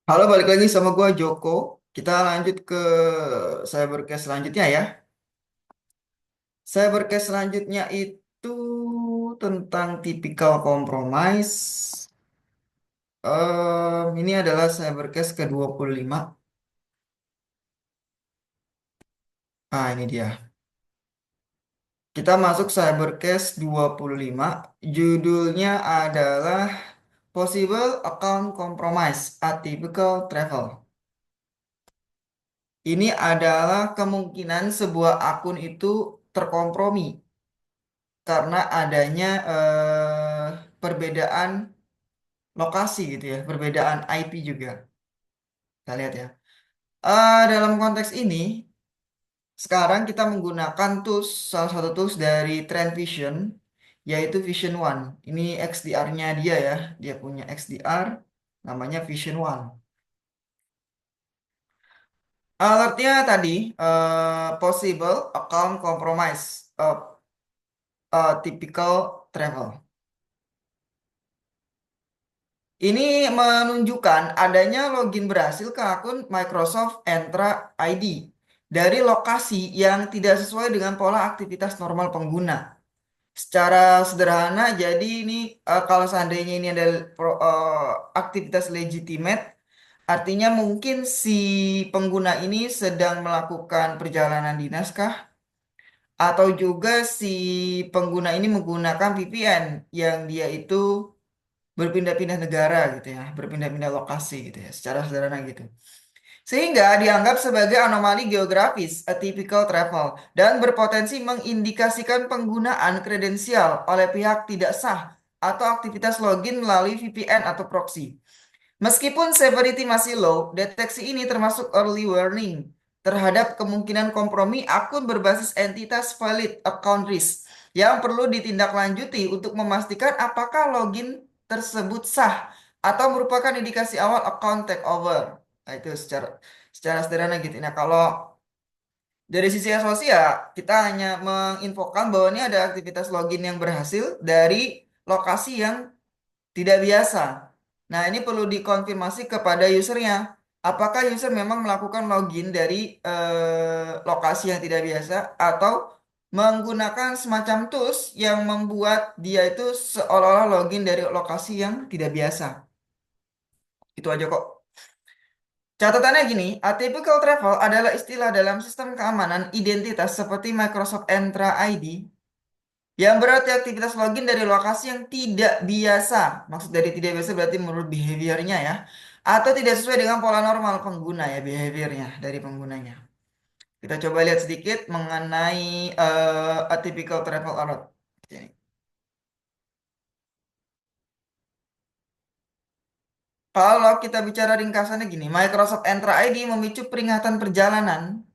Halo, balik lagi sama gua Joko. Kita lanjut ke cybercase selanjutnya ya. Cybercase selanjutnya itu tentang typical compromise. Ini adalah cybercase ke-25. Ah, ini dia. Kita masuk cybercase 25. Judulnya adalah Possible Account Compromise, Atypical Travel. Ini adalah kemungkinan sebuah akun itu terkompromi karena adanya perbedaan lokasi gitu ya, perbedaan IP juga. Kita lihat ya. Dalam konteks ini, sekarang kita menggunakan tools, salah satu tools dari Trend Vision, yaitu Vision One. Ini XDR-nya dia ya, dia punya XDR, namanya Vision One. Alertnya tadi, possible account compromise, typical travel. Ini menunjukkan adanya login berhasil ke akun Microsoft Entra ID dari lokasi yang tidak sesuai dengan pola aktivitas normal pengguna. Secara sederhana, jadi ini kalau seandainya ini adalah aktivitas legitimate, artinya mungkin si pengguna ini sedang melakukan perjalanan dinas kah? Atau juga si pengguna ini menggunakan VPN yang dia itu berpindah-pindah negara gitu ya, berpindah-pindah lokasi gitu ya, secara sederhana gitu. Sehingga dianggap sebagai anomali geografis, atypical travel, dan berpotensi mengindikasikan penggunaan kredensial oleh pihak tidak sah atau aktivitas login melalui VPN atau proxy. Meskipun severity masih low, deteksi ini termasuk early warning terhadap kemungkinan kompromi akun berbasis entitas valid account risk yang perlu ditindaklanjuti untuk memastikan apakah login tersebut sah atau merupakan indikasi awal account takeover. Nah, itu secara sederhana gitu. Nah, kalau dari sisi asosiasi ya, kita hanya menginfokan bahwa ini ada aktivitas login yang berhasil dari lokasi yang tidak biasa. Nah, ini perlu dikonfirmasi kepada usernya. Apakah user memang melakukan login dari lokasi yang tidak biasa atau menggunakan semacam tools yang membuat dia itu seolah-olah login dari lokasi yang tidak biasa. Itu aja kok. Catatannya gini, atypical travel adalah istilah dalam sistem keamanan identitas seperti Microsoft Entra ID yang berarti aktivitas login dari lokasi yang tidak biasa. Maksud dari tidak biasa berarti menurut behaviornya ya. Atau tidak sesuai dengan pola normal pengguna ya, behaviornya dari penggunanya. Kita coba lihat sedikit mengenai atypical travel alert. Kalau kita bicara ringkasannya gini, Microsoft Entra ID memicu peringatan perjalanan.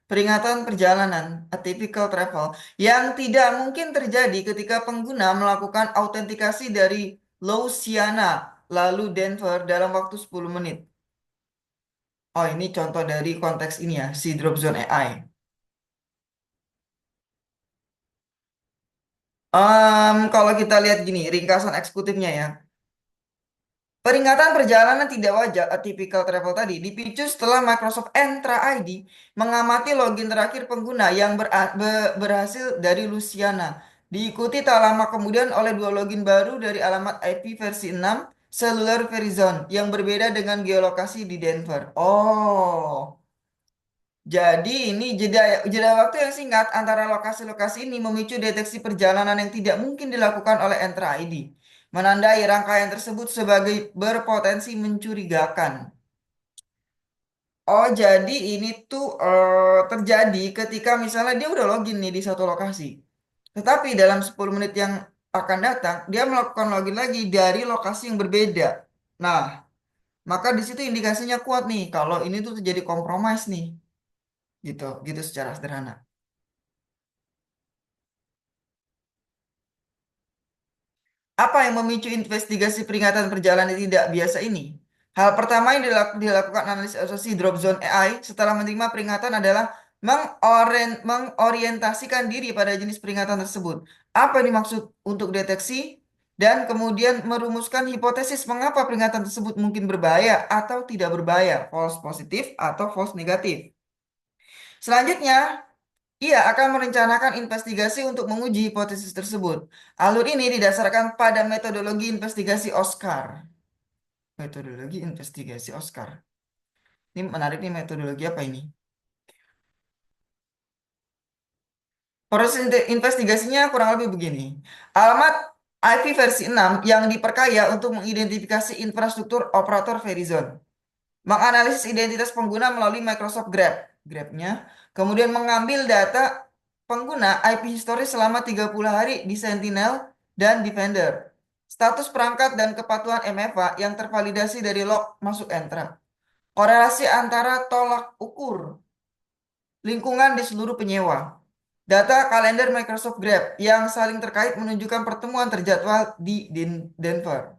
Peringatan perjalanan, atypical travel, yang tidak mungkin terjadi ketika pengguna melakukan autentikasi dari Louisiana lalu Denver dalam waktu 10 menit. Oh, ini contoh dari konteks ini ya, si Dropzone AI. Kalau kita lihat gini, ringkasan eksekutifnya ya. Peringatan perjalanan tidak wajar atypical travel tadi dipicu setelah Microsoft Entra ID mengamati login terakhir pengguna yang berhasil dari Luciana. Diikuti tak lama kemudian oleh dua login baru dari alamat IP versi 6 Cellular Verizon yang berbeda dengan geolokasi di Denver. Oh, jadi ini jeda waktu yang singkat antara lokasi-lokasi ini memicu deteksi perjalanan yang tidak mungkin dilakukan oleh Entra ID, menandai rangkaian tersebut sebagai berpotensi mencurigakan. Oh, jadi ini tuh terjadi ketika misalnya dia udah login nih di satu lokasi. Tetapi dalam 10 menit yang akan datang, dia melakukan login lagi dari lokasi yang berbeda. Nah, maka di situ indikasinya kuat nih kalau ini tuh terjadi compromise nih. Gitu, gitu secara sederhana. Apa yang memicu investigasi peringatan perjalanan tidak biasa ini? Hal pertama yang dilakukan analis asosiasi Dropzone AI setelah menerima peringatan adalah mengorientasikan diri pada jenis peringatan tersebut. Apa yang dimaksud untuk deteksi? dan kemudian merumuskan hipotesis mengapa peringatan tersebut mungkin berbahaya atau tidak berbahaya, false positif atau false negatif. Selanjutnya, ia akan merencanakan investigasi untuk menguji hipotesis tersebut. Alur ini didasarkan pada metodologi investigasi Oscar. Metodologi investigasi Oscar. Ini menarik nih, metodologi apa ini? Proses investigasinya kurang lebih begini. Alamat IP versi 6 yang diperkaya untuk mengidentifikasi infrastruktur operator Verizon. Menganalisis identitas pengguna melalui Microsoft Graph. Graph-nya. Kemudian mengambil data pengguna IP historis selama 30 hari di Sentinel dan Defender. Status perangkat dan kepatuhan MFA yang tervalidasi dari log masuk Entra. Korelasi antara tolak ukur lingkungan di seluruh penyewa. Data kalender Microsoft Graph yang saling terkait menunjukkan pertemuan terjadwal di Denver.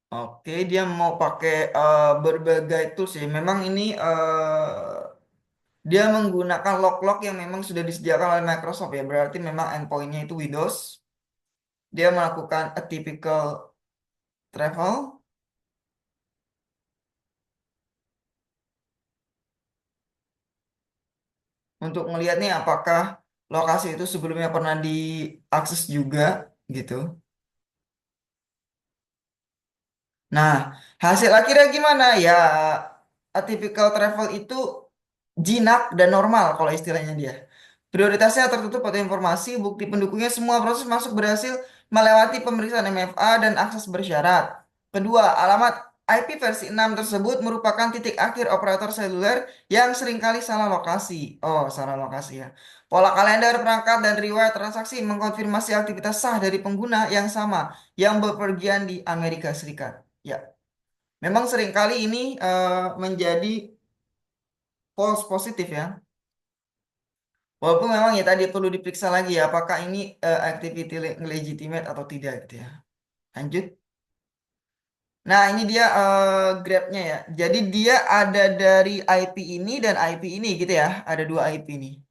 Oke, dia mau pakai berbagai tools ya. Memang ini dia menggunakan log-log yang memang sudah disediakan oleh Microsoft ya. Berarti memang endpointnya itu Windows. Dia melakukan atypical travel untuk melihat nih apakah lokasi itu sebelumnya pernah diakses juga gitu. Nah, hasil akhirnya gimana? Ya, atypical travel itu jinak dan normal kalau istilahnya dia. Prioritasnya tertutup pada informasi, bukti pendukungnya semua proses masuk berhasil melewati pemeriksaan MFA dan akses bersyarat. Kedua, alamat IP versi 6 tersebut merupakan titik akhir operator seluler yang seringkali salah lokasi. Oh, salah lokasi ya. Pola kalender, perangkat, dan riwayat transaksi mengkonfirmasi aktivitas sah dari pengguna yang sama yang bepergian di Amerika Serikat. Ya, memang seringkali ini menjadi false positif ya. Walaupun memang ya tadi perlu diperiksa lagi ya, apakah ini activity legitimate atau tidak gitu ya. Lanjut. Nah, ini dia grabnya ya. Jadi dia ada dari IP ini dan IP ini gitu ya. Ada dua IP ini.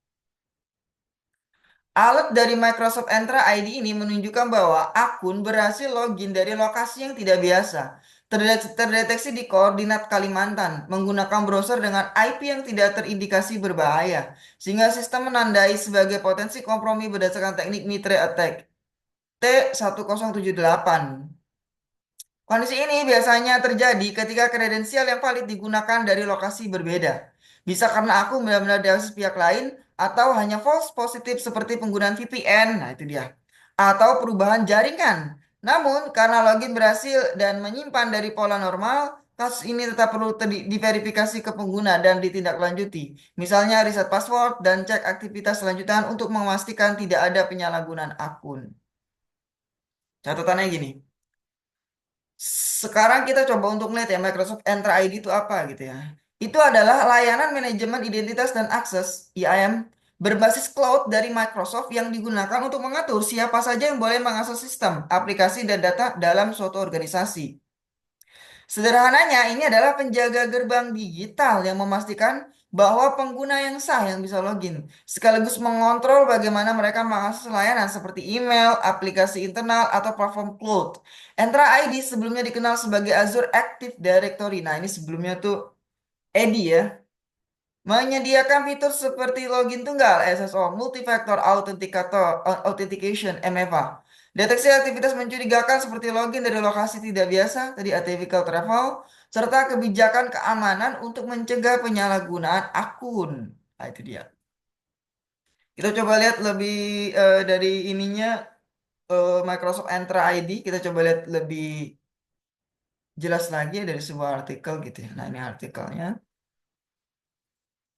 Alat dari Microsoft Entra ID ini menunjukkan bahwa akun berhasil login dari lokasi yang tidak biasa. Terdeteksi di koordinat Kalimantan menggunakan browser dengan IP yang tidak terindikasi berbahaya, sehingga sistem menandai sebagai potensi kompromi berdasarkan teknik Mitre Attack T1078. Kondisi ini biasanya terjadi ketika kredensial yang valid digunakan dari lokasi berbeda. Bisa karena akun benar-benar diakses pihak lain atau hanya false positif seperti penggunaan VPN. Nah, itu dia. Atau perubahan jaringan. Namun, karena login berhasil dan menyimpan dari pola normal, kasus ini tetap perlu diverifikasi ke pengguna dan ditindaklanjuti. Misalnya reset password dan cek aktivitas selanjutan untuk memastikan tidak ada penyalahgunaan akun. Catatannya gini. Sekarang kita coba untuk melihat ya Microsoft Entra ID itu apa gitu ya. Itu adalah layanan manajemen identitas dan akses IAM berbasis cloud dari Microsoft yang digunakan untuk mengatur siapa saja yang boleh mengakses sistem, aplikasi, dan data dalam suatu organisasi. Sederhananya, ini adalah penjaga gerbang digital yang memastikan bahwa pengguna yang sah yang bisa login, sekaligus mengontrol bagaimana mereka mengakses layanan seperti email, aplikasi internal, atau platform cloud. Entra ID sebelumnya dikenal sebagai Azure Active Directory. Nah, ini sebelumnya tuh EDI ya. Menyediakan fitur seperti login tunggal, SSO, Multi-Factor Authentication, MFA. Deteksi aktivitas mencurigakan seperti login dari lokasi tidak biasa, tadi atypical travel, serta kebijakan keamanan untuk mencegah penyalahgunaan akun. Nah, itu dia. Kita coba lihat lebih dari ininya Microsoft Entra ID. Kita coba lihat lebih jelas lagi dari sebuah artikel gitu ya. Nah, ini artikelnya.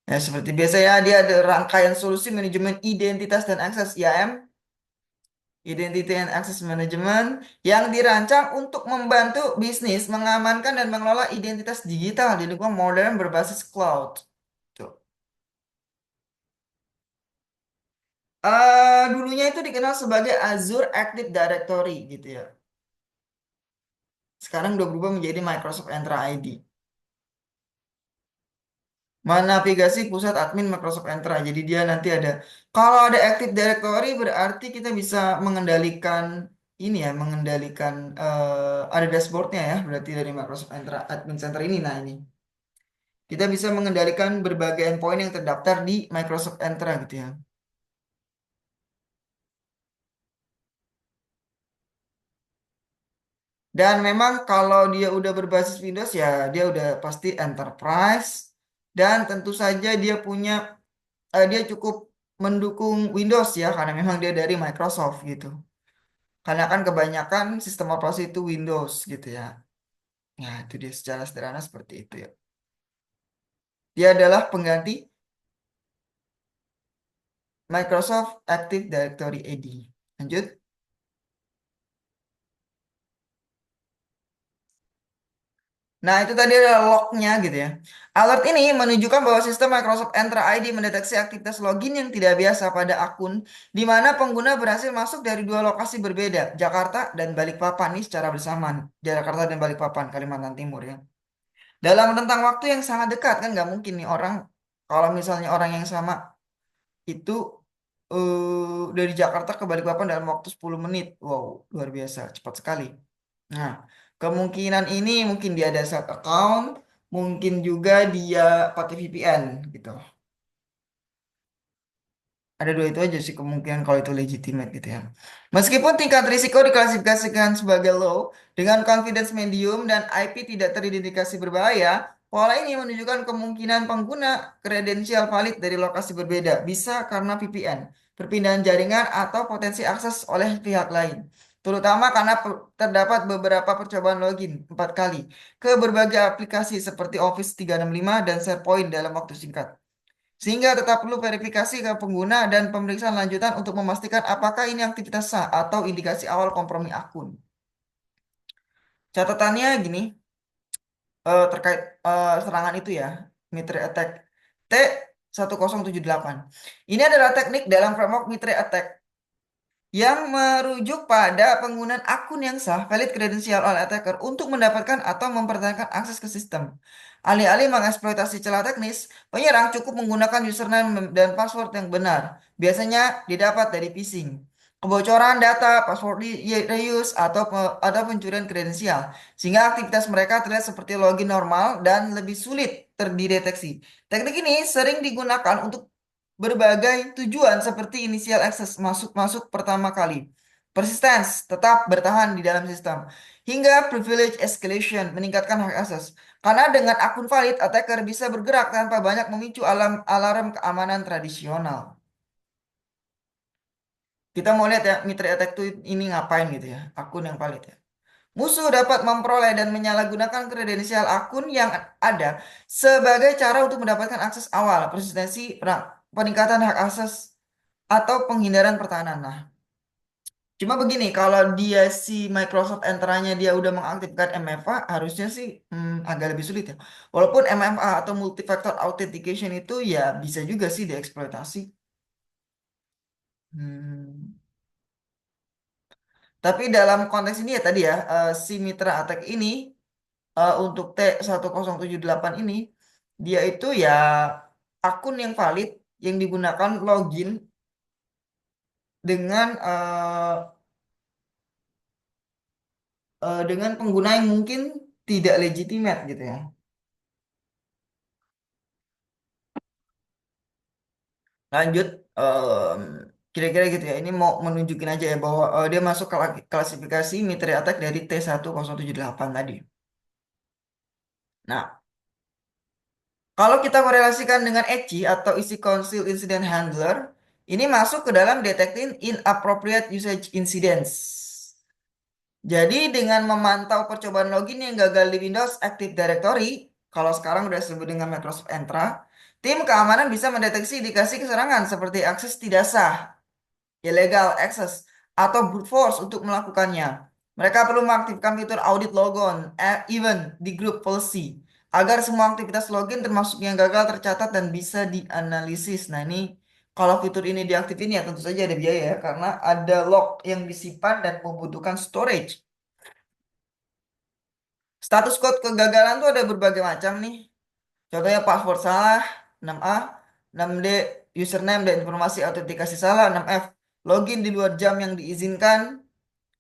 Ya, seperti biasa ya, dia ada rangkaian solusi manajemen identitas dan akses IAM, Identity and Access Management, yang dirancang untuk membantu bisnis mengamankan dan mengelola identitas digital di lingkungan modern berbasis cloud. Tuh. Dulunya itu dikenal sebagai Azure Active Directory gitu ya. Sekarang udah berubah menjadi Microsoft Entra ID. Navigasi pusat admin Microsoft Entra. Jadi dia nanti ada, kalau ada Active Directory berarti kita bisa mengendalikan ini ya, mengendalikan ada dashboardnya ya, berarti dari Microsoft Entra Admin Center ini. Nah ini kita bisa mengendalikan berbagai endpoint yang terdaftar di Microsoft Entra gitu ya. Dan memang kalau dia udah berbasis Windows ya dia udah pasti enterprise dan tentu saja dia punya dia cukup mendukung Windows ya karena memang dia dari Microsoft gitu. Karena kan kebanyakan sistem operasi itu Windows gitu ya. Nah, itu dia secara sederhana seperti itu ya. Dia adalah pengganti Microsoft Active Directory AD. Lanjut. Nah, itu tadi adalah lognya gitu ya. Alert ini menunjukkan bahwa sistem Microsoft Entra ID mendeteksi aktivitas login yang tidak biasa pada akun, di mana pengguna berhasil masuk dari dua lokasi berbeda, Jakarta dan Balikpapan nih secara bersamaan. Jakarta dan Balikpapan, Kalimantan Timur ya. Dalam rentang waktu yang sangat dekat kan nggak mungkin nih orang, kalau misalnya orang yang sama itu dari Jakarta ke Balikpapan dalam waktu 10 menit. Wow, luar biasa, cepat sekali. Nah, kemungkinan ini mungkin dia ada satu account, mungkin juga dia pakai VPN gitu. Ada dua itu aja sih kemungkinan kalau itu legitimate gitu ya. Meskipun tingkat risiko diklasifikasikan sebagai low dengan confidence medium dan IP tidak teridentifikasi berbahaya, pola ini menunjukkan kemungkinan pengguna kredensial valid dari lokasi berbeda, bisa karena VPN, perpindahan jaringan atau potensi akses oleh pihak lain. Terutama karena terdapat beberapa percobaan login 4 kali ke berbagai aplikasi seperti Office 365 dan SharePoint dalam waktu singkat. Sehingga tetap perlu verifikasi ke pengguna dan pemeriksaan lanjutan untuk memastikan apakah ini aktivitas sah atau indikasi awal kompromi akun. Catatannya gini, terkait serangan itu ya, Mitre Attack T1078. Ini adalah teknik dalam framework Mitre Attack yang merujuk pada penggunaan akun yang sah, valid credential oleh attacker untuk mendapatkan atau mempertahankan akses ke sistem. Alih-alih mengeksploitasi celah teknis, penyerang cukup menggunakan username dan password yang benar. Biasanya didapat dari phishing, kebocoran data, password reuse, atau pencurian kredensial, sehingga aktivitas mereka terlihat seperti login normal dan lebih sulit terdeteksi. Teknik ini sering digunakan untuk berbagai tujuan seperti initial access masuk-masuk pertama kali. Persistence tetap bertahan di dalam sistem. Hingga privilege escalation meningkatkan hak akses. Karena dengan akun valid, attacker bisa bergerak tanpa banyak memicu alarm keamanan tradisional. Kita mau lihat ya, Mitre Attack itu ini ngapain gitu ya, akun yang valid ya. Musuh dapat memperoleh dan menyalahgunakan kredensial akun yang ada sebagai cara untuk mendapatkan akses awal, persistensi, peningkatan hak akses, atau penghindaran pertahanan. Nah, cuma begini, kalau dia si Microsoft Entra-nya dia udah mengaktifkan MFA, harusnya sih agak lebih sulit ya. Walaupun MFA atau multi-factor authentication itu ya bisa juga sih dieksploitasi. Hmm. Tapi dalam konteks ini ya tadi ya, si Mitra Attack ini untuk T1078 ini, dia itu ya akun yang valid yang digunakan login dengan dengan pengguna yang mungkin tidak legitimate gitu ya. Lanjut, kira-kira gitu ya. Ini mau menunjukin aja ya bahwa dia masuk ke klasifikasi Mitre Attack dari T1078 tadi. Nah, kalau kita korelasikan dengan ECI atau Easy Council Incident Handler, ini masuk ke dalam detecting inappropriate usage incidents. Jadi dengan memantau percobaan login yang gagal di Windows Active Directory, kalau sekarang udah disebut dengan Microsoft Entra, tim keamanan bisa mendeteksi indikasi keserangan seperti akses tidak sah, illegal access, atau brute force untuk melakukannya. Mereka perlu mengaktifkan fitur audit logon, event di group policy, agar semua aktivitas login termasuk yang gagal tercatat dan bisa dianalisis. Nah ini kalau fitur ini diaktifin ya tentu saja ada biaya ya, karena ada log yang disimpan dan membutuhkan storage. Status code kegagalan tuh ada berbagai macam nih. Contohnya password salah, 6A, 6D username dan informasi autentikasi salah, 6F login di luar jam yang diizinkan,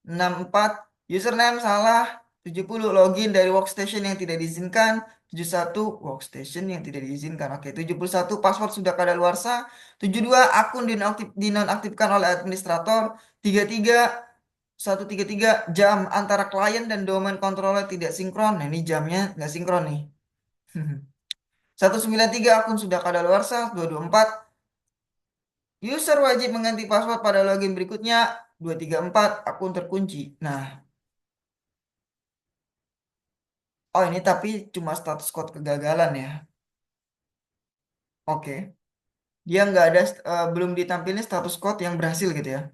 64 username salah, 70 login dari workstation yang tidak diizinkan, 71 workstation yang tidak diizinkan. Oke, 71 password sudah kadaluarsa, 72 akun dinonaktifkan oleh administrator, 33 133 jam antara klien dan domain controller tidak sinkron. Nah, ini jamnya nggak sinkron nih. 193 akun sudah kadaluarsa, 224 user wajib mengganti password pada login berikutnya, 234 akun terkunci. Nah, oh ini tapi cuma status code kegagalan ya. Oke. Dia nggak ada, belum ditampilin status code yang berhasil gitu ya.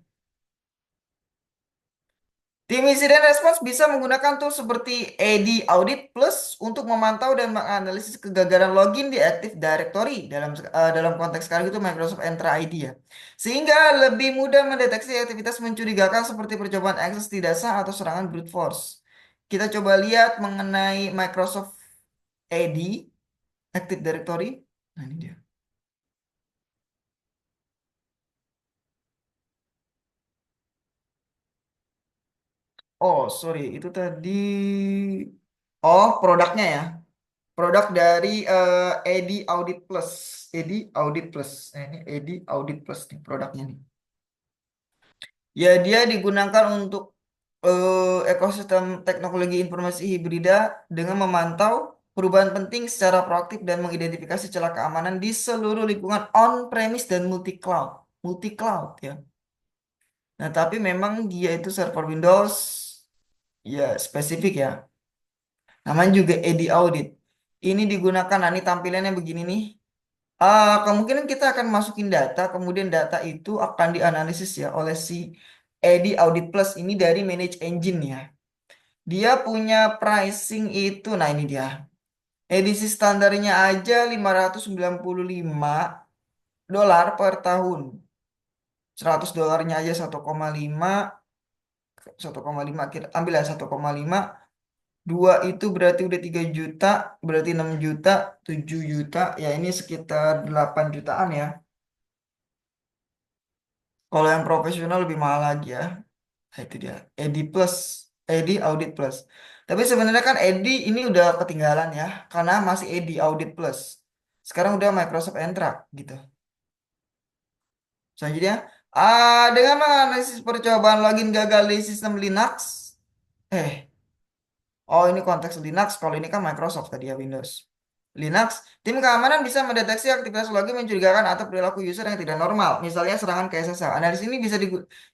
Tim Incident Response bisa menggunakan tools seperti AD Audit Plus untuk memantau dan menganalisis kegagalan login di Active Directory dalam konteks sekarang itu Microsoft Entra ID ya. Sehingga lebih mudah mendeteksi aktivitas mencurigakan seperti percobaan akses tidak sah atau serangan brute force. Kita coba lihat mengenai Microsoft AD Active Directory. Nah, ini dia. Oh, sorry, itu tadi. Oh, produknya ya. Produk dari Edi Audit Plus. Edi Audit Plus. Ini Edi Audit Plus nih produknya nih. Ya, dia digunakan untuk ekosistem teknologi informasi hibrida dengan memantau perubahan penting secara proaktif dan mengidentifikasi celah keamanan di seluruh lingkungan on-premise dan multi-cloud. Multi-cloud ya. Nah, tapi memang dia itu server Windows ya spesifik ya. Namanya juga Edi Audit. Ini digunakan, nah ini tampilannya begini nih. Kemungkinan kita akan masukin data, kemudian data itu akan dianalisis ya oleh si Edi Audit Plus ini dari Manage Engine ya. Dia punya pricing itu, nah ini dia. Edisi standarnya aja 595 dolar per tahun. 100 dolarnya aja 1,5 ambil ya 1,5. Dua itu berarti udah 3 juta, berarti 6 juta, 7 juta, ya ini sekitar 8 jutaan ya. Kalau yang profesional lebih mahal lagi ya. Nah, itu dia. Edi Plus, Edi Audit Plus. Tapi sebenarnya kan Edi ini udah ketinggalan ya, karena masih Edi Audit Plus. Sekarang udah Microsoft Entra gitu. Selanjutnya, dengan menganalisis percobaan login gagal di sistem Linux. Eh, oh ini konteks Linux, kalau ini kan Microsoft tadi ya Windows. Linux, tim keamanan bisa mendeteksi aktivitas login mencurigakan atau perilaku user yang tidak normal, misalnya serangan ke SSL. Analisis ini bisa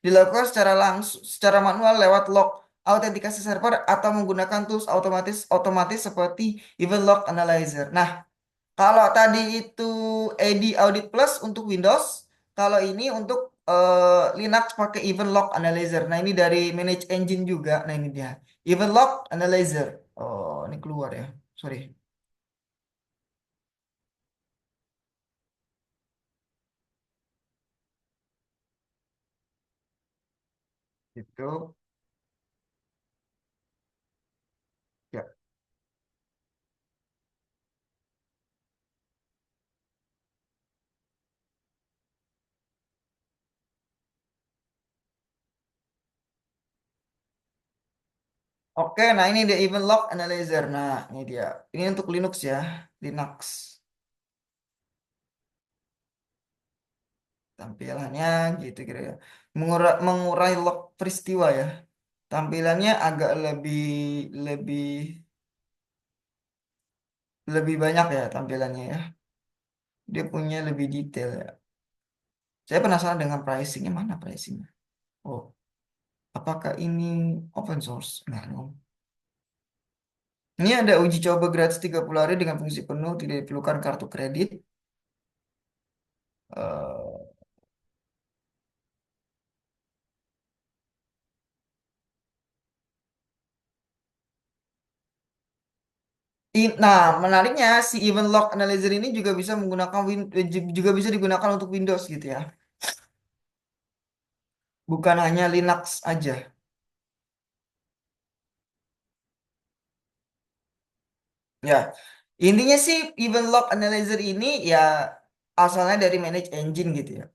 dilakukan secara langsung, secara manual lewat log autentikasi server atau menggunakan tools otomatis otomatis seperti Event Log Analyzer. Nah, kalau tadi itu AD Audit Plus untuk Windows, kalau ini untuk Linux pakai Event Log Analyzer. Nah, ini dari Manage Engine juga. Nah, ini dia. Event Log Analyzer. Oh, ini keluar ya. Sorry. Itu ya. Oke, nah ini dia Event Log Analyzer. Nah, ini dia. Ini untuk Linux ya. Linux. Tampilannya gitu kira-kira. Mengurai log peristiwa ya. Tampilannya agak lebih lebih lebih banyak ya tampilannya ya. Dia punya lebih detail ya. Saya penasaran dengan pricingnya, mana pricingnya? Oh, apakah ini open source? Nah, no. Ini ada uji coba gratis 30 hari dengan fungsi penuh, tidak diperlukan kartu kredit. Eh, nah, menariknya si Event Log Analyzer ini juga bisa menggunakan juga bisa digunakan untuk Windows gitu ya. Bukan hanya Linux aja. Ya, Intinya sih event log analyzer ini ya asalnya dari manage engine gitu ya.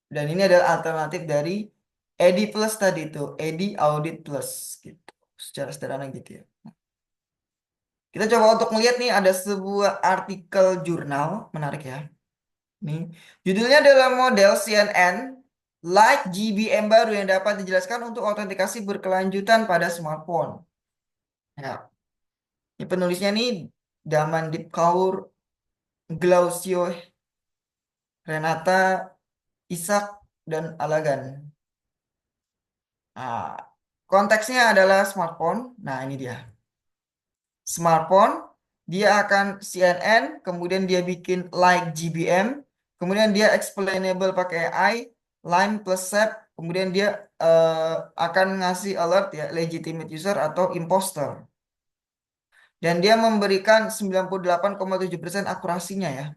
Dan ini adalah alternatif dari AD Plus tadi itu, AD Audit Plus gitu. Secara sederhana gitu ya. Kita coba untuk melihat nih ada sebuah artikel jurnal menarik ya. Nih, judulnya adalah model CNN Light GBM baru yang dapat dijelaskan untuk autentikasi berkelanjutan pada smartphone. Ya, ini penulisnya nih Damandip Kaur, Glausio, Renata, Ishak, dan Alagan. Nah, konteksnya adalah smartphone. Nah, ini dia. Smartphone, dia akan CNN, kemudian dia bikin like GBM, kemudian dia explainable pakai AI, line plus SEP, kemudian dia akan ngasih alert ya, legitimate user atau imposter. Dan dia memberikan 98,7% akurasinya ya.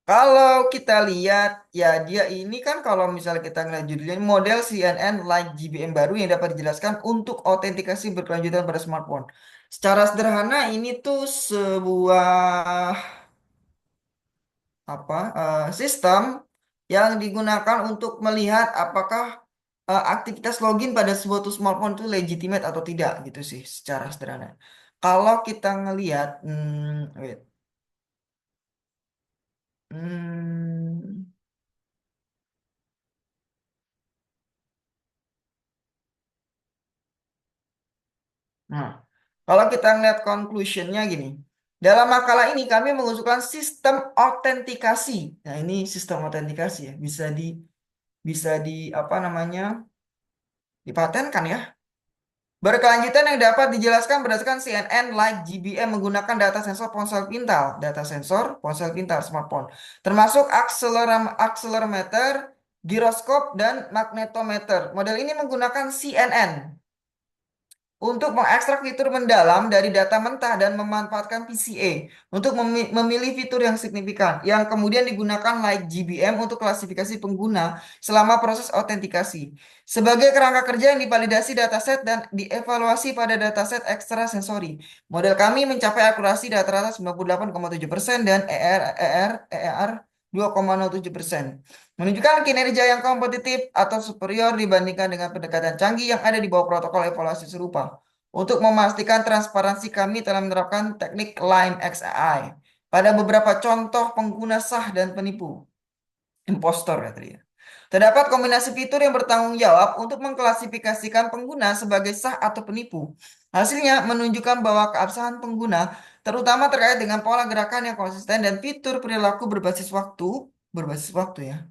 Kalau kita lihat, ya dia ini kan kalau misalnya kita ngeliat judulnya model CNN Lite GBM baru yang dapat dijelaskan untuk autentikasi berkelanjutan pada smartphone. Secara sederhana ini tuh sebuah sistem yang digunakan untuk melihat apakah aktivitas login pada suatu smartphone itu legitimate atau tidak gitu sih secara sederhana. Kalau kita ngelihat, wait, hmm, Nah, kalau kita ngeliat conclusionnya gini, dalam makalah ini kami mengusulkan sistem autentikasi. Nah, ini sistem autentikasi ya, bisa di apa namanya dipatenkan ya. Berkelanjutan yang dapat dijelaskan berdasarkan CNN like GBM menggunakan data sensor ponsel pintar, smartphone, termasuk akselerometer, giroskop, dan magnetometer. Model ini menggunakan CNN untuk mengekstrak fitur mendalam dari data mentah dan memanfaatkan PCA untuk memilih fitur yang signifikan, yang kemudian digunakan like GBM untuk klasifikasi pengguna selama proses autentikasi. Sebagai kerangka kerja yang divalidasi dataset dan dievaluasi pada dataset ekstrasensori, model kami mencapai akurasi rata-rata 98,7% dan ER 2,07%. Menunjukkan kinerja yang kompetitif atau superior dibandingkan dengan pendekatan canggih yang ada di bawah protokol evaluasi serupa. Untuk memastikan transparansi kami telah menerapkan teknik Line XAI pada beberapa contoh pengguna sah dan penipu. Impostor ya tadi ya. Terdapat kombinasi fitur yang bertanggung jawab untuk mengklasifikasikan pengguna sebagai sah atau penipu. Hasilnya menunjukkan bahwa keabsahan pengguna, terutama terkait dengan pola gerakan yang konsisten dan fitur perilaku berbasis waktu ya,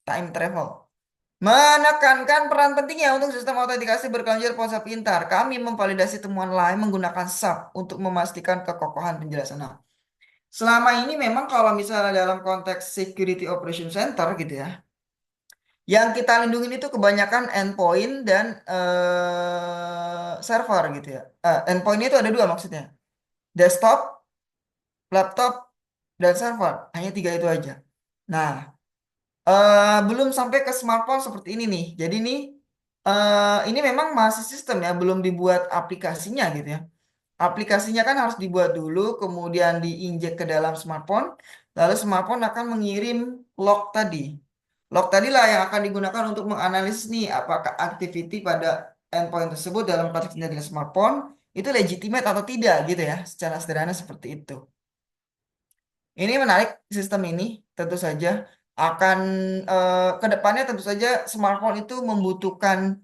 time travel. Menekankan peran pentingnya untuk sistem autentikasi berkelanjutan ponsel pintar. Kami memvalidasi temuan lain menggunakan SAP untuk memastikan kekokohan penjelasan. Nah, selama ini memang kalau misalnya dalam konteks Security Operation Center gitu ya, yang kita lindungi itu kebanyakan endpoint dan server gitu ya. Endpoint itu ada dua maksudnya. Desktop, laptop, dan server. Hanya tiga itu aja. Nah, belum sampai ke smartphone seperti ini nih. Jadi nih, ini memang masih sistem ya, belum dibuat aplikasinya gitu ya. Aplikasinya kan harus dibuat dulu, kemudian diinjek ke dalam smartphone, lalu smartphone akan mengirim log tadi. Log tadi lah yang akan digunakan untuk menganalisis nih apakah activity pada endpoint tersebut dalam konteks dari smartphone itu legitimate atau tidak gitu ya. Secara sederhana seperti itu. Ini menarik sistem ini tentu saja akan ke depannya tentu saja smartphone itu membutuhkan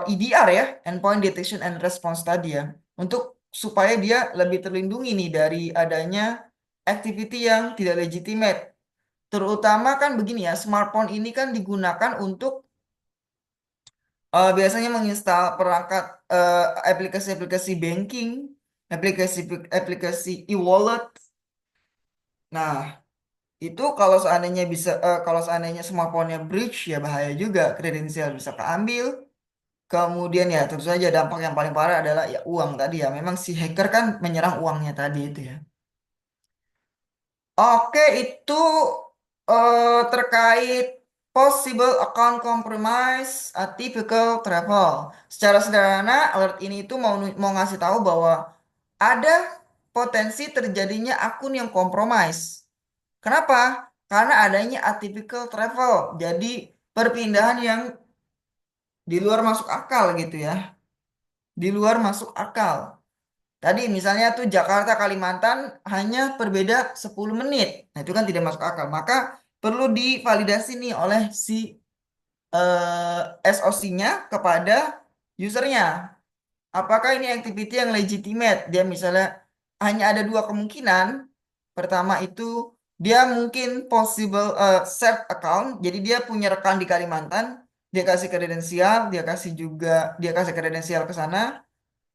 EDR ya, Endpoint Detection and Response tadi ya, untuk supaya dia lebih terlindungi nih dari adanya activity yang tidak legitimate. Terutama kan begini ya, smartphone ini kan digunakan untuk biasanya menginstal perangkat aplikasi-aplikasi banking, aplikasi-aplikasi e-wallet. Nah, itu kalau seandainya smartphone-nya breach ya bahaya juga, kredensial bisa keambil. Kemudian ya tentu saja dampak yang paling parah adalah ya uang tadi ya. Memang si hacker kan menyerang uangnya tadi itu ya. Oke, itu terkait Possible account compromise, atypical travel. Secara sederhana, alert ini itu mau ngasih tahu bahwa ada potensi terjadinya akun yang kompromis. Kenapa? Karena adanya atypical travel. Jadi perpindahan yang di luar masuk akal gitu ya. Di luar masuk akal. Tadi misalnya tuh Jakarta Kalimantan hanya berbeda 10 menit. Nah, itu kan tidak masuk akal. Maka perlu divalidasi nih oleh si SOC-nya kepada usernya. Apakah ini activity yang legitimate? Dia misalnya hanya ada dua kemungkinan. Pertama itu dia mungkin possible shared account. Jadi dia punya rekan di Kalimantan. Dia kasih kredensial, dia kasih kredensial ke sana,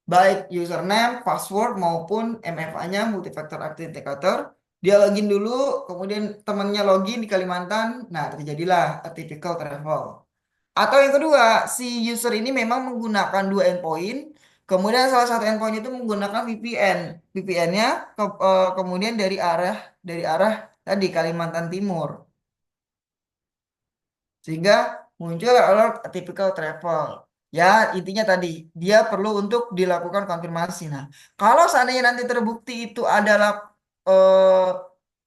baik username, password maupun MFA-nya multifactor authenticator. Dia login dulu, kemudian temannya login di Kalimantan. Nah, terjadilah a typical travel. Atau yang kedua, si user ini memang menggunakan dua endpoint, kemudian salah satu endpoint itu menggunakan VPN. VPN-nya kemudian dari arah tadi Kalimantan Timur. Sehingga muncul alert typical travel. Ya, intinya tadi dia perlu untuk dilakukan konfirmasi. Nah, kalau seandainya nanti terbukti itu adalah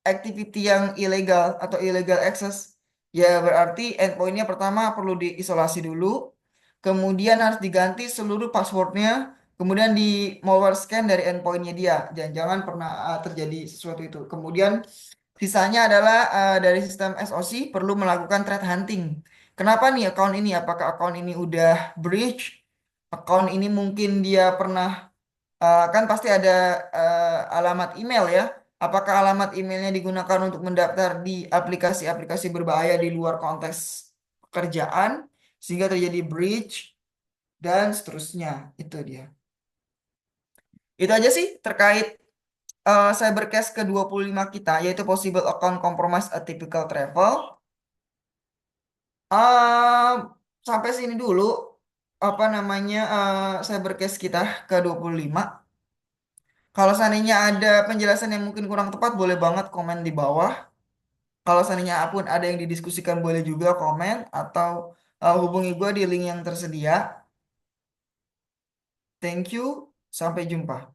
activity yang ilegal atau illegal access, ya berarti endpointnya pertama perlu diisolasi dulu, kemudian harus diganti seluruh passwordnya, kemudian di malware scan dari endpointnya dia. Jangan-jangan pernah terjadi sesuatu itu. Kemudian sisanya adalah dari sistem SOC perlu melakukan threat hunting. Kenapa nih account ini? Apakah account ini udah breach? Account ini mungkin dia pernah kan pasti ada alamat email ya. Apakah alamat emailnya digunakan untuk mendaftar di aplikasi-aplikasi berbahaya di luar konteks pekerjaan sehingga terjadi breach dan seterusnya. Itu dia. Itu aja sih terkait cybercase ke-25 kita, yaitu possible account compromise atypical travel. Ehm, Sampai sini dulu apa namanya cybercase kita ke-25. Kalau seandainya ada penjelasan yang mungkin kurang tepat, boleh banget komen di bawah. Kalau seandainya pun ada yang didiskusikan, boleh juga komen atau hubungi gue di link yang tersedia. Thank you, sampai jumpa.